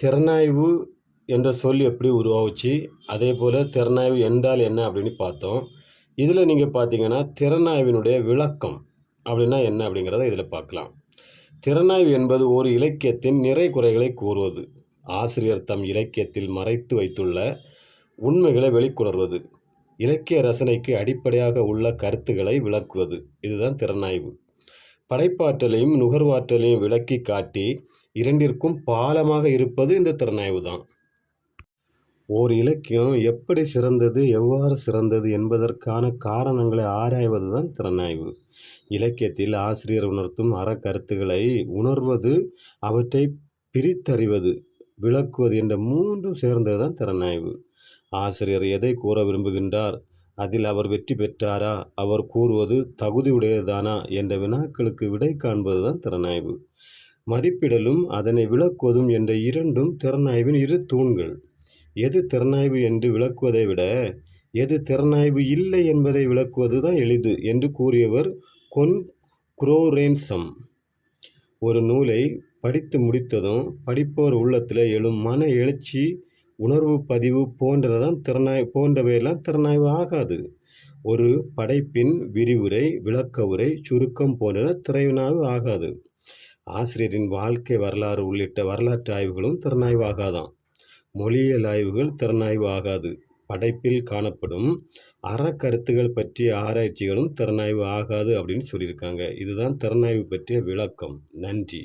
திறனாய்வு என்ற சொல் எப்படி உருவாச்சு, அதே போல் திறனாய்வு என்றால் என்ன அப்படின்னு பார்த்தோம். இதில் நீங்கள் பார்த்தீங்கன்னா திறனாய்வினுடைய விளக்கம் அப்படின்னா என்ன அப்படிங்கிறத இதில் பார்க்கலாம். திறனாய்வு என்பது ஒரு இலக்கியத்தின் நிறை குறைகளை கூறுவது. ஆசிரியர் தம் இலக்கியத்தில் மறைத்து வைத்துள்ள உண்மைகளை வெளிக்கொணர்வது. இலக்கிய ரசனைக்கு அடிப்படையாக உள்ள கருத்துக்களை விளக்குவது. இதுதான் திறனாய்வு. படைப்பாற்றலையும் நுகர்வாற்றலையும் விளக்கி காட்டி இரண்டிற்கும் பாலமாக இருப்பது இந்த திறனாய்வு தான். ஓர் இலக்கியம் எப்படி சிறந்தது, எவ்வாறு சிறந்தது என்பதற்கான காரணங்களை ஆராய்வது தான் திறனாய்வு. இலக்கியத்தில் ஆசிரியர் உணர்த்தும் அறக்கருத்துக்களை உணர்வது, அவற்றை பிரித்தறிவது, விளக்குவது என்ற மூன்றும் சேர்ந்தது தான் திறனாய்வு. ஆசிரியர் எதை கூற விரும்புகின்றார், அதில் அவர் வெற்றி பெற்றாரா, அவர் கூறுவது தகுதியுடையதானா என்ற வினாக்களுக்கு விடை காண்பது தான் திறனாய்வு. மதிப்பிடலும் அதனை விளக்குவதும் என்ற இரண்டும் திறனாய்வின் இரு தூண்கள். எது திறனாய்வு என்று விளக்குவதை விட எது திறனாய்வு இல்லை என்பதை விளக்குவது தான் எளிது என்று கூறியவர் கொன்க்ரோரென்சம். ஒரு நூலை படித்து முடித்ததும் படிப்பவர் உள்ளத்தில் எழும் மன எழுச்சி, உணர்வு பதிவு போன்றவையெல்லாம் திறனாய்வு ஆகாது. ஒரு படைப்பின் விரிவுரை, விளக்கவுரை, சுருக்கம் போன்றன திறனாய்வு ஆகாது. ஆசிரியரின் வாழ்க்கை வரலாறு உள்ளிட்ட வரலாற்று ஆய்வுகளும் திறனாய்வு ஆகாதான். மொழியியல் ஆய்வுகள் திறனாய்வு ஆகாது. படைப்பில் காணப்படும் அறக்கருத்துகள் பற்றிய ஆராய்ச்சிகளும் திறனாய்வு ஆகாது அப்படின்னு சொல்லியிருக்காங்க. இதுதான் திறனாய்வு பற்றிய விளக்கம். நன்றி.